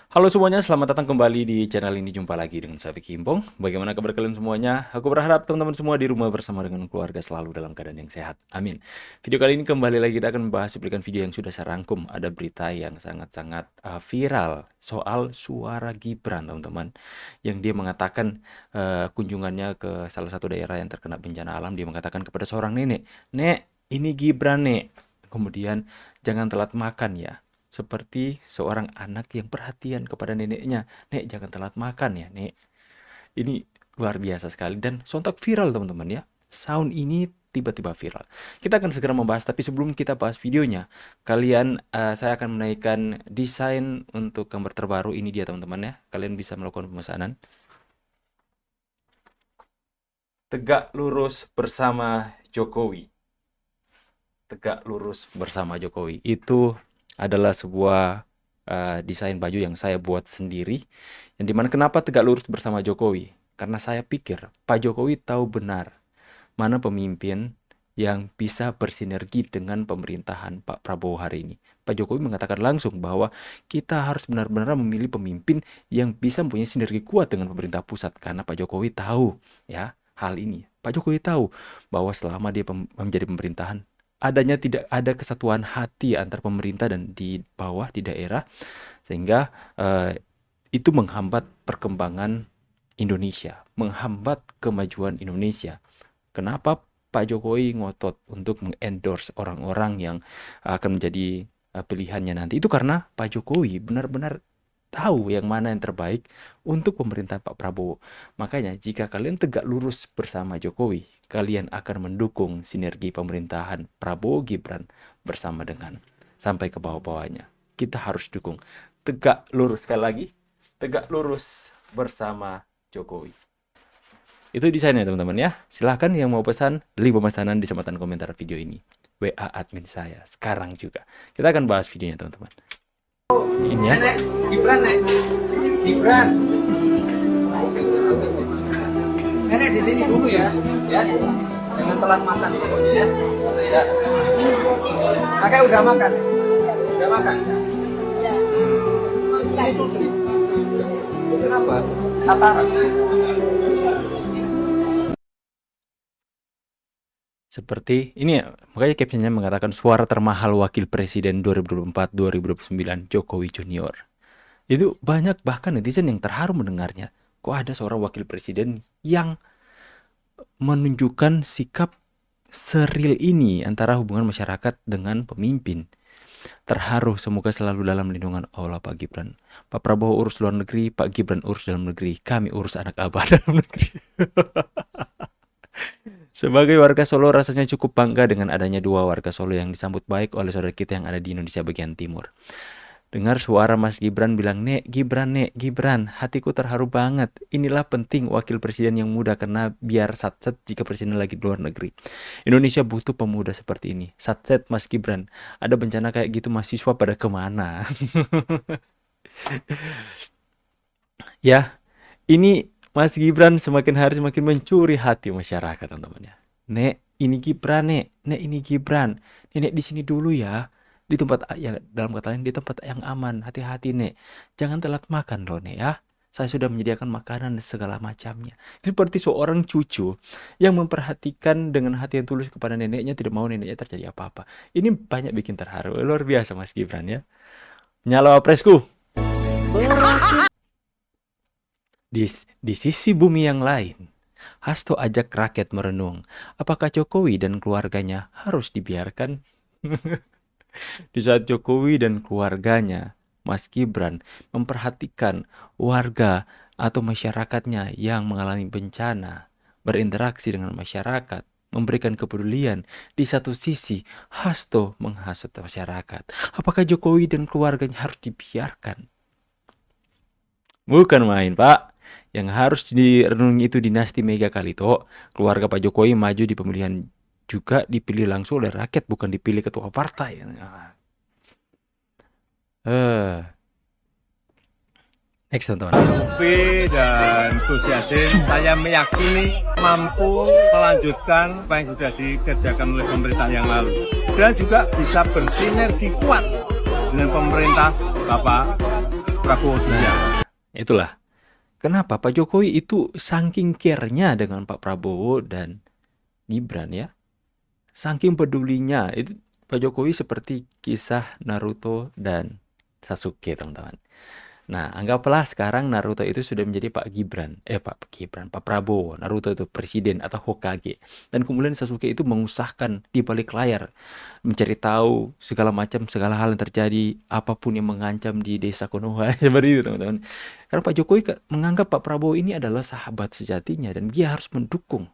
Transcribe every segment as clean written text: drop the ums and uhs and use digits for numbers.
Halo semuanya, selamat datang kembali di channel ini. Jumpa lagi dengan saya Vicky Impong. Bagaimana kabar kalian semuanya? Aku berharap teman-teman semua di rumah bersama dengan keluarga selalu dalam keadaan yang sehat. Amin. Video kali ini kembali lagi kita akan membahas cuplikan video yang sudah saya rangkum. Ada berita yang sangat-sangat viral soal suara Gibran, teman-teman. Yang dia mengatakan kunjungannya ke salah satu daerah yang terkena bencana alam. Dia mengatakan kepada seorang nenek, "Nek, ini Gibran, Nek." Kemudian, "Jangan telat makan ya." Seperti seorang anak yang perhatian kepada neneknya. "Nek, jangan telat makan ya, Nek." Ini luar biasa sekali dan sontak viral, teman-teman ya. Sound ini tiba-tiba viral. Kita akan segera membahas, tapi sebelum kita bahas videonya, saya akan menaikkan desain untuk gambar terbaru ini dia, teman-teman ya. Kalian bisa melakukan pemesanan. Tegak lurus bersama Jokowi. Tegak lurus bersama Jokowi. Itu adalah sebuah desain baju yang saya buat sendiri. Yang dimana kenapa tegak lurus bersama Jokowi? Karena saya pikir Pak Jokowi tahu benar mana pemimpin yang bisa bersinergi dengan pemerintahan Pak Prabowo hari ini. Pak Jokowi mengatakan langsung bahwa kita harus benar-benar memilih pemimpin yang bisa mempunyai sinergi kuat dengan pemerintah pusat. Karena Pak Jokowi tahu ya hal ini. Pak Jokowi tahu bahwa selama dia menjadi pemerintahan, tidak ada kesatuan hati antar pemerintah dan di bawah di daerah, sehingga itu menghambat perkembangan Indonesia, menghambat kemajuan Indonesia. Kenapa Pak Jokowi ngotot untuk mengendorse orang-orang yang akan menjadi pilihannya nanti? Itu karena Pak Jokowi benar-benar tahu yang mana yang terbaik untuk pemerintahan Pak Prabowo. Makanya jika kalian tegak lurus bersama Jokowi, kalian akan mendukung sinergi pemerintahan Prabowo Gibran bersama dengan sampai ke bawah-bawahnya. Kita harus dukung. Tegak lurus, sekali lagi, tegak lurus bersama Jokowi. Itu desainnya, teman-teman ya. Silahkan yang mau pesan, link pemesanan di sematan komentar video ini. WA admin saya sekarang juga. Kita akan bahas videonya, teman-teman. Ini ya. Nek, Gibran, Nek. Gibran. Nenek di sini dulu ya. Ya. Jangan telat makan pokoknya ya. Ya. Kakek udah makan. Udah makan. Ini cucu. Kenapa? Katarak. Seperti ini ya, makanya captionnya mengatakan suara termahal Wakil Presiden 2024-2029 Jokowi Junior. Itu banyak bahkan netizen yang terharu mendengarnya. Kok ada seorang wakil presiden yang menunjukkan sikap seril ini antara hubungan masyarakat dengan pemimpin. Terharu, semoga selalu dalam lindungan Allah Pak Gibran. Pak Prabowo urus luar negeri, Pak Gibran urus dalam negeri, kami urus anak abah dalam negeri. Sebagai warga Solo rasanya cukup bangga dengan adanya dua warga Solo yang disambut baik oleh saudara kita yang ada di Indonesia bagian timur. Dengar suara Mas Gibran bilang, "Nek, Gibran, Nek, Gibran." Hatiku terharu banget. Inilah penting wakil presiden yang muda karena biar satset jika presiden lagi di luar negeri. Indonesia butuh pemuda seperti ini. Satset Mas Gibran. Ada bencana kayak gitu mahasiswa pada kemana? Ya, ini Mas Gibran semakin hari semakin mencuri hati masyarakat, teman-teman ya. "Nek, ini Gibran, Nek. Nek, ini Gibran. Nenek di sini dulu ya. Di tempat ya, dalam kata lain di tempat yang aman. Hati-hati, Nek. Jangan telat makan loh, Nek ya. Saya sudah menyediakan makanan dan segala macamnya." Seperti seorang cucu yang memperhatikan dengan hati yang tulus kepada neneknya, tidak mau neneknya terjadi apa-apa. Ini banyak bikin terharu. Luar biasa Mas Gibran ya. Nyala presku. Di sisi bumi yang lain, Hasto ajak rakyat merenung. Apakah Jokowi dan keluarganya harus dibiarkan? Di saat Jokowi dan keluarganya, Mas Gibran memperhatikan warga atau masyarakatnya yang mengalami bencana, berinteraksi dengan masyarakat, memberikan kepedulian. Di satu sisi, Hasto menghasut masyarakat. Apakah Jokowi dan keluarganya harus dibiarkan? Bukan main, Pak. Yang harus direnungi itu dinasti Mega kali toh. Keluarga Pak Jokowi maju di pemilihan juga dipilih langsung oleh rakyat, bukan dipilih ketua partai. Next, teman-teman. Luffy dan Gus Yassin, saya meyakini mampu melanjutkan apa yang sudah dikerjakan oleh pemerintah yang lalu dan juga bisa bersinergi kuat dengan pemerintah Bapak Prabowo Subianto. Itulah kenapa Pak Jokowi itu saking care-nya dengan Pak Prabowo dan Gibran ya. Saking pedulinya itu Pak Jokowi seperti kisah Naruto dan Sasuke, teman-teman. Nah, anggaplah sekarang Naruto itu sudah menjadi Pak Prabowo. Naruto itu presiden atau Hokage. Dan kemudian Sasuke itu mengusahakan di balik layar, mencari tahu segala macam, segala hal yang terjadi, apapun yang mengancam di desa Konoha. Seperti itu, teman-teman. Karena Pak Jokowi menganggap Pak Prabowo ini adalah sahabat sejatinya dan dia harus mendukung.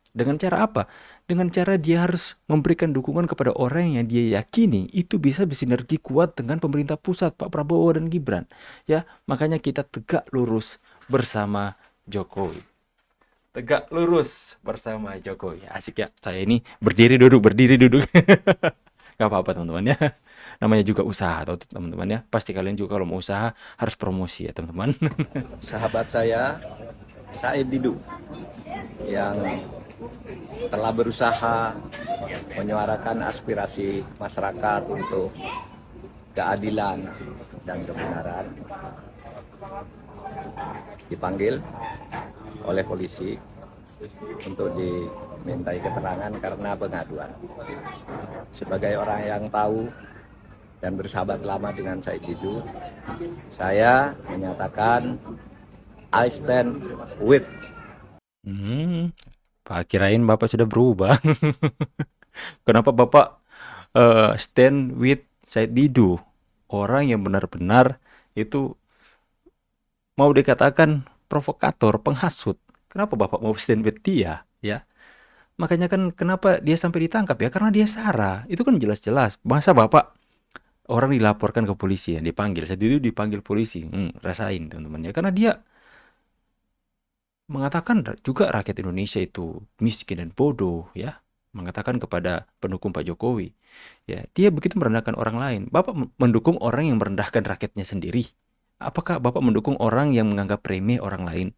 Dengan cara apa? Dengan cara dia harus memberikan dukungan kepada orang yang dia yakini itu bisa bersinergi kuat dengan pemerintah pusat, Pak Prabowo dan Gibran. Ya, makanya kita tegak lurus bersama Jokowi. Tegak lurus bersama Jokowi. Asik ya, saya ini berdiri duduk. Gak apa-apa teman-teman ya. Namanya juga usaha teman-teman ya. Pasti kalian juga kalau mau usaha harus promosi ya teman-teman. Sahabat saya, Said Didu, yang telah berusaha menyuarakan aspirasi masyarakat untuk keadilan dan kebenaran, dipanggil oleh polisi untuk dimintai keterangan karena pengaduan. Sebagai orang yang tahu dan bersahabat lama dengan Said Didu, saya menyatakan I stand with. Pak, kirain Bapak sudah berubah. Kenapa Bapak stand with Said Didu? Orang yang benar-benar itu mau dikatakan provokator, penghasut. Kenapa Bapak mau stand with dia? Ya, makanya kan kenapa dia sampai ditangkap ya? Karena dia sara. Itu kan jelas-jelas. Masa Bapak orang dilaporkan ke polisi ya, dipanggil. Said Didu dipanggil polisi. Rasain teman-teman ya. Karena dia mengatakan juga rakyat Indonesia itu miskin dan bodoh ya, mengatakan kepada pendukung Pak Jokowi ya, dia begitu merendahkan orang lain. Bapak mendukung orang yang merendahkan rakyatnya sendiri? Apakah Bapak mendukung orang yang menganggap remeh orang lain,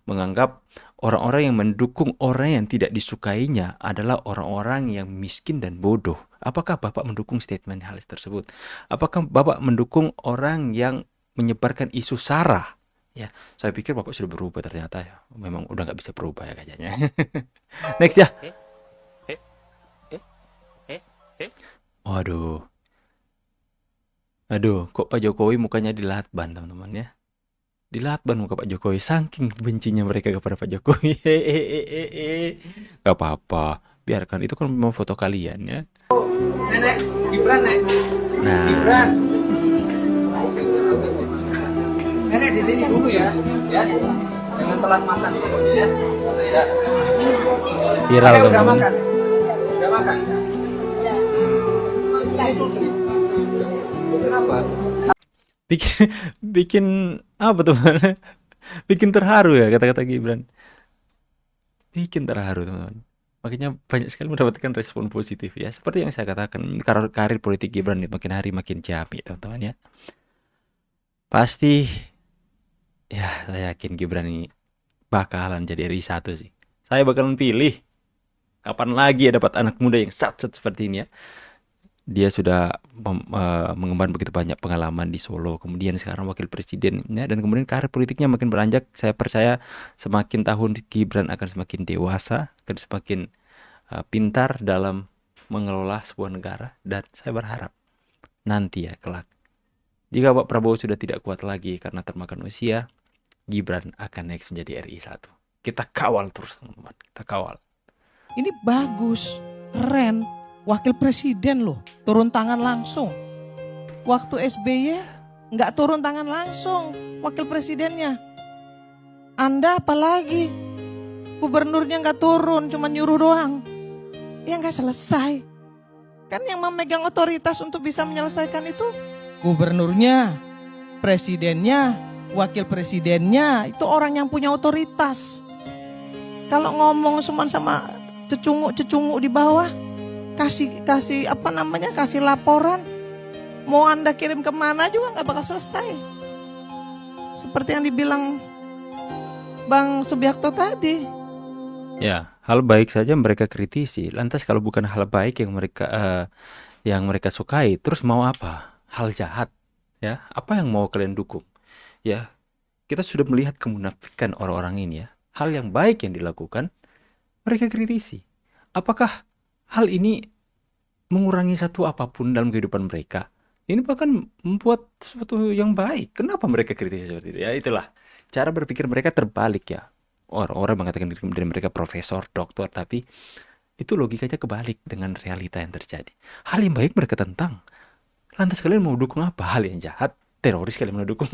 menganggap orang-orang yang mendukung orang yang tidak disukainya adalah orang-orang yang miskin dan bodoh? Apakah Bapak mendukung statement hal tersebut? Apakah Bapak mendukung orang yang menyebarkan isu sara? Ya, saya pikir Bapak sudah berubah, ternyata ya. Memang udah nggak bisa berubah ya kayaknya. Next ya. Waduh. Aduh, kok Pak Jokowi mukanya dilatban, teman-teman ya. Dilatban muka Pak Jokowi, saking bencinya mereka kepada Pak Jokowi. Gak apa-apa, biarkan, itu kan memang foto kalian ya. Nenek, Gibran, Nek. Nah, Gibran. Nenek di sini dulu ya. Jangan telan makan pokoknya ya. Ya. viral Nenek udah teman-teman. makan. Udah makan. Ini cucu. Kenapa? Bikin apa teman? Bikin terharu ya kata-kata Gibran. Bikin terharu teman-teman. Makanya banyak sekali mendapatkan respon positif ya. Seperti yang saya katakan, karir politik Gibran ini makin hari makin jamin teman-teman ya. Pasti ya, saya yakin Gibran ini bakalan jadi RI 1 sih. Saya bakalan pilih. Kapan lagi ya dapat anak muda yang sat-sat seperti ini ya. Dia sudah mengemban begitu banyak pengalaman di Solo, kemudian sekarang wakil presiden ya, dan kemudian karir politiknya makin beranjak. Saya percaya semakin tahun Gibran akan semakin dewasa, akan semakin pintar dalam mengelola sebuah negara, dan saya berharap nanti ya kelak, jika Pak Prabowo sudah tidak kuat lagi karena termakan usia, Gibran akan next menjadi RI 1. Kita kawal terus teman-teman, kita kawal. Ini bagus, keren. Wakil presiden loh, turun tangan langsung. Waktu SBY nggak turun tangan langsung wakil presidennya. Anda apalagi, gubernurnya nggak turun, cuma nyuruh doang. Ya nggak selesai. Kan yang memegang otoritas untuk bisa menyelesaikan itu gubernurnya, presidennya, wakil presidennya, itu orang yang punya otoritas. Kalau ngomong cuma sama cecunguk-cecunguk di bawah, kasih laporan, mau Anda kirim kemana juga nggak bakal selesai. Seperti yang dibilang Bang Subiakto tadi. Ya, hal baik saja mereka kritisi. Lantas kalau bukan hal baik yang mereka sukai, terus mau apa? Hal jahat, ya. Apa yang mau kalian dukung? Ya, kita sudah melihat kemunafikan orang-orang ini ya. Hal yang baik yang dilakukan, mereka kritisi. Apakah hal ini mengurangi satu apapun dalam kehidupan mereka? Ini bahkan membuat sesuatu yang baik. Kenapa mereka kritisi seperti itu? Ya itulah, cara berpikir mereka terbalik ya. Orang-orang mengatakan diri mereka profesor, doktor, tapi itu logikanya kebalik dengan realita yang terjadi. Hal yang baik mereka tentang. Lantas kalian mau dukung apa? Hal yang jahat, teroris kalian mau dukung.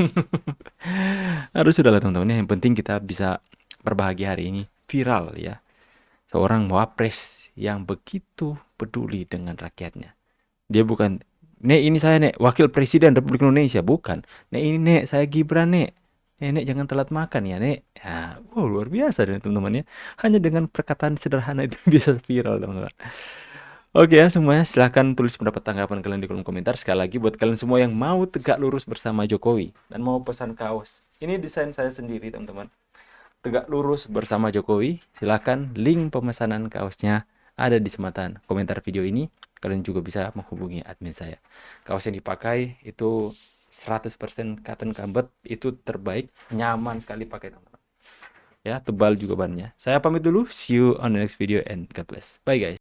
Harus sudahlah teman-teman ya. Yang penting kita bisa berbahagia hari ini. Viral ya. Seorang wapres yang begitu peduli dengan rakyatnya. Dia bukan, Nek ini saya Nek, wakil presiden Republik Indonesia. Bukan, Nek ini Nek, saya Gibran Nek. Nek jangan telat makan ya Nek. Ya, luar biasa deh teman-teman ya. Hanya dengan perkataan sederhana itu bisa viral teman-teman. Oke ya semuanya, silahkan tulis pendapat tanggapan kalian di kolom komentar. Sekali lagi buat kalian semua yang mau tegak lurus bersama Jokowi dan mau pesan kaos, ini desain saya sendiri teman-teman. Tegak lurus bersama Jokowi, silahkan link pemesanan kaosnya ada di sematan komentar video ini. Kalian juga bisa menghubungi admin saya. Kaos yang dipakai itu 100% cotton combat, itu terbaik, nyaman sekali pakai teman-teman. Ya, tebal juga bannya. Saya pamit dulu, see you on the next video and God bless. Bye guys.